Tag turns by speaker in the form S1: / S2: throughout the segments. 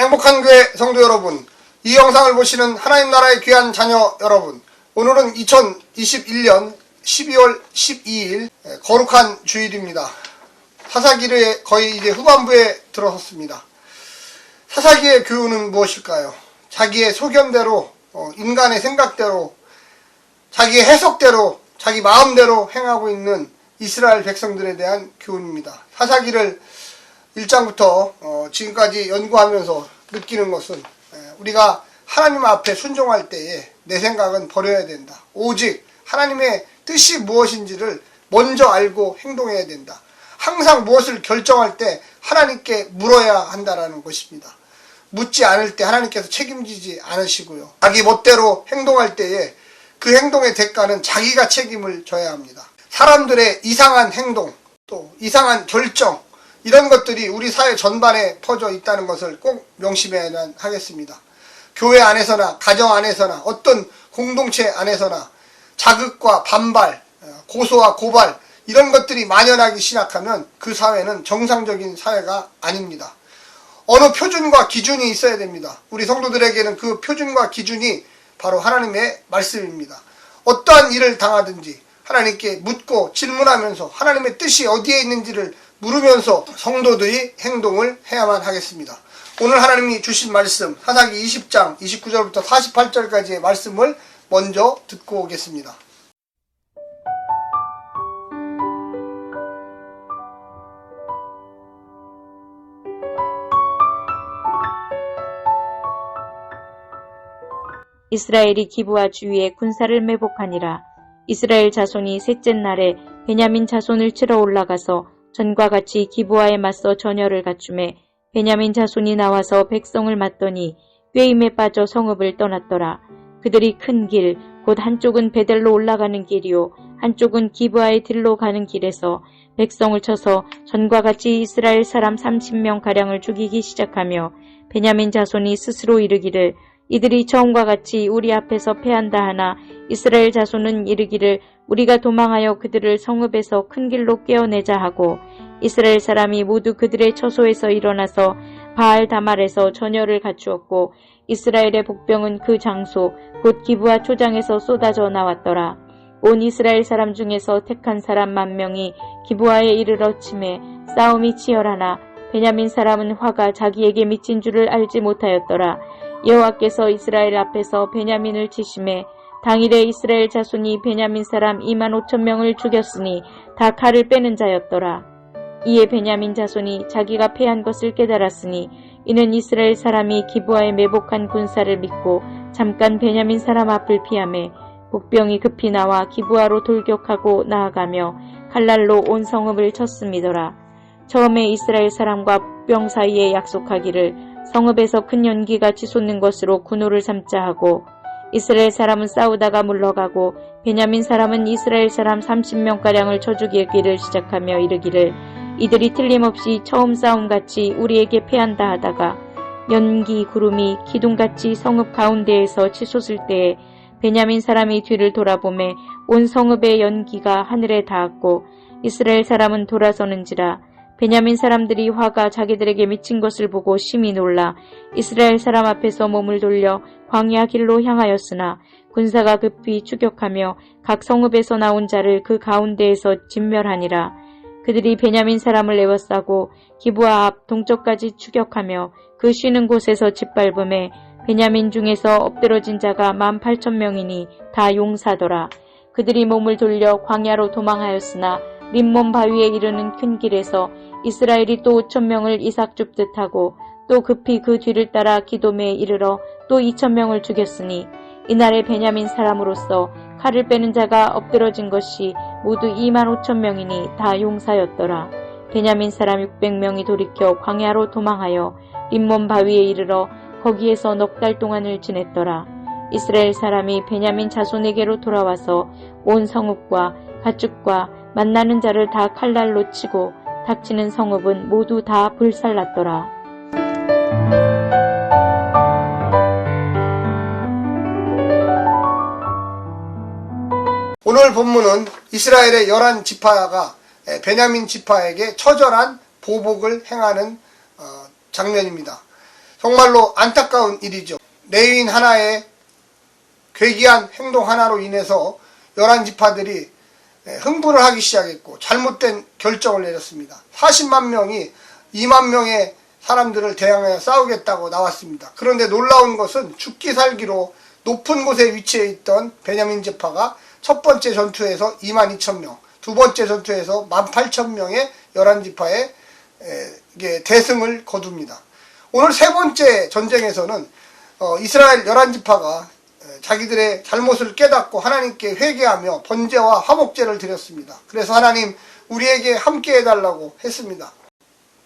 S1: 행복한 교회 성도 여러분, 이 영상을 보시는 하나님 나라의 귀한 자녀 여러분, 오늘은 2021년 12월 12일 거룩한 주일입니다. 사사기의 거의 이제 후반부에 들어섰습니다. 사사기의 교훈은 무엇일까요? 자기의 소견대로, 인간의 생각대로, 자기의 해석대로, 자기 마음대로 행하고 있는 이스라엘 백성들에 대한 교훈입니다. 사사기를 1장부터 지금까지 연구하면서 느끼는 것은 우리가 하나님 앞에 순종할 때에 내 생각은 버려야 된다. 오직 하나님의 뜻이 무엇인지를 먼저 알고 행동해야 된다. 항상 무엇을 결정할 때 하나님께 물어야 한다는 것입니다. 묻지 않을 때 하나님께서 책임지지 않으시고요. 자기 멋대로 행동할 때에 그 행동의 대가는 자기가 책임을 져야 합니다. 사람들의 이상한 행동, 또 이상한 결정, 이런 것들이 우리 사회 전반에 퍼져 있다는 것을 꼭 명심해야 하겠습니다. 교회 안에서나 가정 안에서나 어떤 공동체 안에서나 자극과 반발, 고소와 고발 이런 것들이 만연하기 시작하면 그 사회는 정상적인 사회가 아닙니다. 어느 표준과 기준이 있어야 됩니다. 우리 성도들에게는 그 표준과 기준이 바로 하나님의 말씀입니다. 어떠한 일을 당하든지 하나님께 묻고 질문하면서 하나님의 뜻이 어디에 있는지를 물으면서 성도들이 행동을 해야만 하겠습니다. 오늘 하나님이 주신 말씀 사사기 20장 29절부터 48절까지의 말씀을 먼저 듣고 오겠습니다.
S2: 이스라엘이 기브와 주위에 군사를 매복하니라. 이스라엘 자손이 셋째 날에 베냐민 자손을 치러 올라가서 전과 같이 기브와에 맞서 전열을 갖추매 베냐민 자손이 나와서 백성을 맞더니 꾀임에 빠져 성읍을 떠났더라. 그들이 큰 길, 곧 한쪽은 베델로 올라가는 길이요 한쪽은 기브와의 들로 가는 길에서 백성을 쳐서 전과 같이 이스라엘 사람 30명가량을 죽이기 시작하며 베냐민 자손이 스스로 이르기를 이들이 처음과 같이 우리 앞에서 패한다 하나 이스라엘 자손은 이르기를 우리가 도망하여 그들을 성읍에서 큰 길로 깨어내자 하고 이스라엘 사람이 모두 그들의 처소에서 일어나서 바알 다말에서 전열을 갖추었고 이스라엘의 복병은 그 장소 곧 기브와 초장에서 쏟아져 나왔더라. 온 이스라엘 사람 중에서 택한 사람 10,000명이 기브와에 이르러 치매 싸움이 치열하나 베냐민 사람은 화가 자기에게 미친 줄을 알지 못하였더라. 여호와께서 이스라엘 앞에서 베냐민을 치심해 당일에 이스라엘 자손이 베냐민 사람 25,000명을 죽였으니 다 칼을 빼는 자였더라. 이에 베냐민 자손이 자기가 패한 것을 깨달았으니 이는 이스라엘 사람이 기브와에 매복한 군사를 믿고 잠깐 베냐민 사람 앞을 피하매 복병이 급히 나와 기브와로 돌격하고 나아가며 칼날로 온 성읍을 쳤음이더라. 처음에 이스라엘 사람과 복병 사이에 약속하기를 성읍에서 큰 연기가 치솟는 것으로 군호를 삼자 하고 이스라엘 사람은 싸우다가 물러가고 베냐민 사람은 이스라엘 사람 30명가량을 쳐 죽이기를 시작하며 이르기를 이들이 틀림없이 처음 싸움같이 우리에게 패한다 하다가 연기 구름이 기둥같이 성읍 가운데에서 치솟을 때에 베냐민 사람이 뒤를 돌아보매 온 성읍의 연기가 하늘에 닿았고 이스라엘 사람은 돌아서는지라. 베냐민 사람들이 화가 자기들에게 미친 것을 보고 심히 놀라 이스라엘 사람 앞에서 몸을 돌려 광야 길로 향하였으나 군사가 급히 추격하며 각 성읍에서 나온 자를 그 가운데에서 진멸하니라. 그들이 베냐민 사람을 에워싸고 기브와 앞 동쪽까지 추격하며 그 쉬는 곳에서 짓밟음에 베냐민 중에서 엎드러진 자가 18,000명이니 다 용사더라. 그들이 몸을 돌려 광야로 도망하였으나 림몬 바위에 이르는 큰 길에서 이스라엘이 또 5,000명을 이삭 줍듯 하고 또 급히 그 뒤를 따라 기돔에 이르러 또 2,000명을 죽였으니 이날의 베냐민 사람으로서 칼을 빼는 자가 엎드러진 것이 모두 25,000명이니 다 용사였더라. 베냐민 사람 600명이 돌이켜 광야로 도망하여 림몬 바위에 이르러 거기에서 넉 달 동안을 지냈더라. 이스라엘 사람이 베냐민 자손에게로 돌아와서 온 성읍과 가축과 만나는 자를 다 칼날로 치고 닥치는 성읍은 모두 다 불살랐더라.
S1: 오늘 본문은 이스라엘의 11지파가 베냐민 지파에게 처절한 보복을 행하는 장면입니다. 정말로 안타까운 일이죠. 레위인 하나의 괴기한 행동 하나로 인해서 11지파들이 흥분을 하기 시작했고 잘못된 결정을 내렸습니다. 40만 명이 2만 명의 사람들을 대항하여 싸우겠다고 나왔습니다. 그런데 놀라운 것은 죽기 살기로 높은 곳에 위치해 있던 베냐민 지파가 첫 번째 전투에서 2만 2천 명, 두 번째 전투에서 1만 8천 명의 11지파의 대승을 거둡니다. 오늘 세 번째 전쟁에서는 이스라엘 11지파가 자기들의 잘못을 깨닫고 하나님께 회개하며 번제와 화목제를 드렸습니다. 그래서 하나님 우리에게 함께 해달라고 했습니다.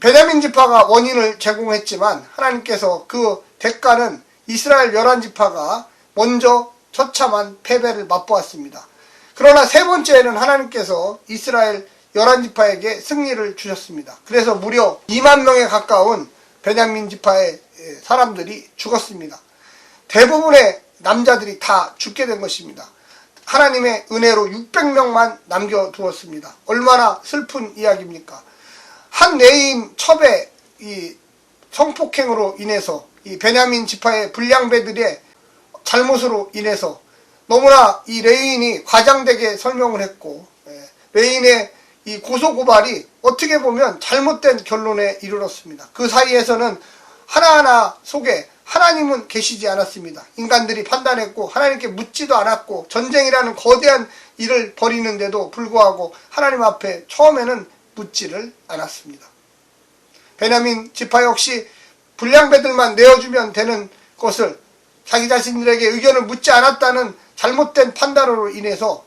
S1: 베냐민 지파가 원인을 제공했지만 하나님께서 그 대가는 이스라엘 11지파가 먼저 처참한 패배를 맛보았습니다. 그러나 세 번째에는 하나님께서 이스라엘 11지파에게 승리를 주셨습니다. 그래서 무려 2만 명에 가까운 베냐민 지파의 사람들이 죽었습니다. 대부분의 남자들이 다 죽게 된 것입니다. 하나님의 은혜로 600명만 남겨두었습니다. 얼마나 슬픈 이야기입니까? 한 레위인 첩의 이 성폭행으로 인해서 이 베냐민 지파의 불량배들의 잘못으로 인해서 너무나 이 레위인이 과장되게 설명을 했고 레위인의 이 고소고발이 어떻게 보면 잘못된 결론에 이르렀습니다. 그 사이에서는 하나하나 속에 하나님은 계시지 않았습니다. 인간들이 판단했고 하나님께 묻지도 않았고 전쟁이라는 거대한 일을 벌이는데도 불구하고 하나님 앞에 처음에는 묻지를 않았습니다. 베냐민 지파 역시 불량배들만 내어주면 되는 것을 자기 자신들에게 의견을 묻지 않았다는 잘못된 판단으로 인해서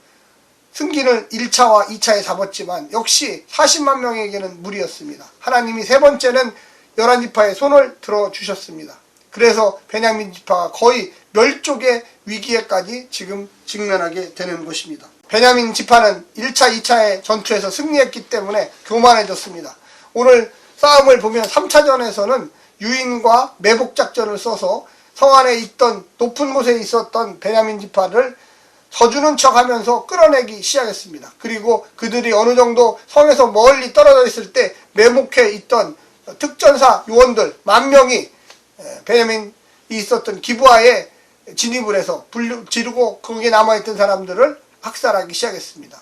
S1: 승기를 1차와 2차에 잡았지만 역시 40만 명에게는 무리였습니다. 하나님이 세 번째는 11지파의 손을 들어주셨습니다. 그래서 베냐민 지파가 거의 멸족의 위기에까지 지금 직면하게 되는 것입니다. 베냐민 지파는 1차, 2차의 전투에서 승리했기 때문에 교만해졌습니다. 오늘 싸움을 보면 3차전에서는 유인과 매복 작전을 써서 성 안에 있던 높은 곳에 있었던 베냐민 지파를 져주는 척 하면서 끌어내기 시작했습니다. 그리고 그들이 어느 정도 성에서 멀리 떨어져 있을 때 매복해 있던 특전사 요원들 10,000명이 베냐민이 있었던 기브아에 진입을 해서 불 지르고 거기에 남아있던 사람들을 학살하기 시작했습니다.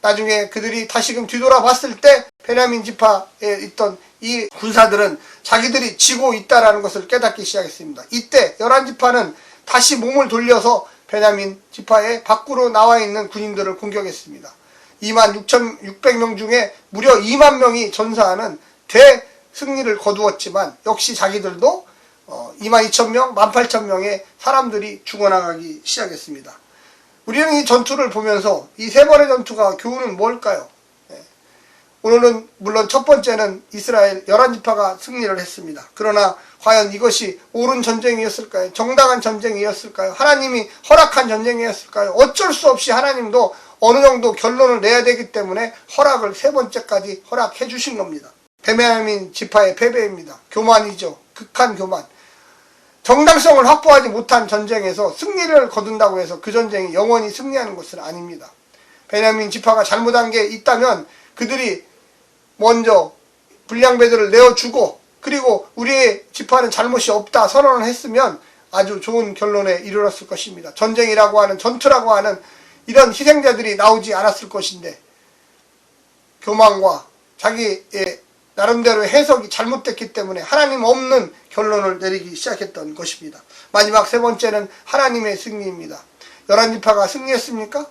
S1: 나중에 그들이 다시금 뒤돌아봤을 때 베냐민 지파에 있던 이 군사들은 자기들이 지고 있다는 것을 깨닫기 시작했습니다. 이때 11지파는 다시 몸을 돌려서 베냐민 지파의 밖으로 나와 있는 군인들을 공격했습니다. 26,600명 중에 무려 2만 명이 전사하는 대승리를 거두었지만 역시 자기들도 22,000명, 18,000명의 사람들이 죽어나가기 시작했습니다. 우리는 이 전투를 보면서 이 세 번의 전투가 교훈은 뭘까요? 오늘은 물론 첫 번째는 이스라엘 11지파가 승리를 했습니다. 그러나 과연 이것이 옳은 전쟁이었을까요? 정당한 전쟁이었을까요? 하나님이 허락한 전쟁이었을까요? 어쩔 수 없이 하나님도 어느 정도 결론을 내야 되기 때문에 허락을 세 번째까지 허락해 주신 겁니다. 베냐민 지파의 패배입니다. 교만이죠. 극한 교만. 정당성을 확보하지 못한 전쟁에서 승리를 거둔다고 해서 그 전쟁이 영원히 승리하는 것은 아닙니다. 베냐민 지파가 잘못한 게 있다면 그들이 먼저 불량배들을 내어주고 그리고 우리의 지파는 잘못이 없다 선언을 했으면 아주 좋은 결론에 이르렀을 것입니다. 전쟁이라고 하는 전투라고 하는 이런 희생자들이 나오지 않았을 것인데 교만과 자기의 나름대로의 해석이 잘못됐기 때문에 하나님 없는 결론을 내리기 시작했던 것입니다. 마지막 세 번째는 하나님의 승리입니다. 11지파가 승리했습니까?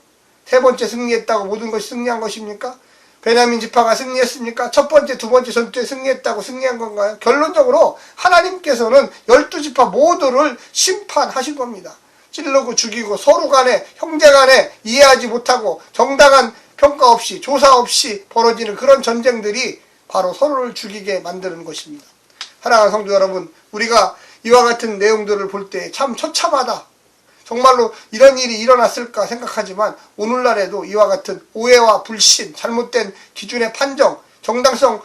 S1: 세 번째 승리했다고 모든 것이 승리한 것입니까? 베냐민 지파가 승리했습니까? 첫 번째, 두 번째 전투에 승리했다고 승리한 건가요? 결론적으로 하나님께서는 12지파 모두를 심판하신 겁니다. 찌르고 죽이고 서로 간에 형제 간에 이해하지 못하고 정당한 평가 없이 조사 없이 벌어지는 그런 전쟁들이 바로 서로를 죽이게 만드는 것입니다. 사랑하는 성도 여러분, 우리가 이와 같은 내용들을 볼 때 참 처참하다. 정말로 이런 일이 일어났을까 생각하지만 오늘날에도 이와 같은 오해와 불신, 잘못된 기준의 판정, 정당성을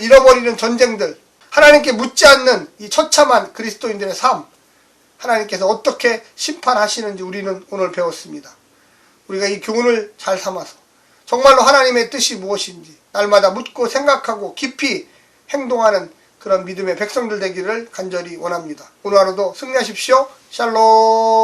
S1: 잃어버리는 전쟁들, 하나님께 묻지 않는 이 처참한 그리스도인들의 삶, 하나님께서 어떻게 심판하시는지 우리는 오늘 배웠습니다. 우리가 이 교훈을 잘 삼아서 정말로 하나님의 뜻이 무엇인지 날마다 묻고 생각하고 깊이 행동하는 그런 믿음의 백성들 되기를 간절히 원합니다. 오늘 하루도 승리하십시오. 샬롬.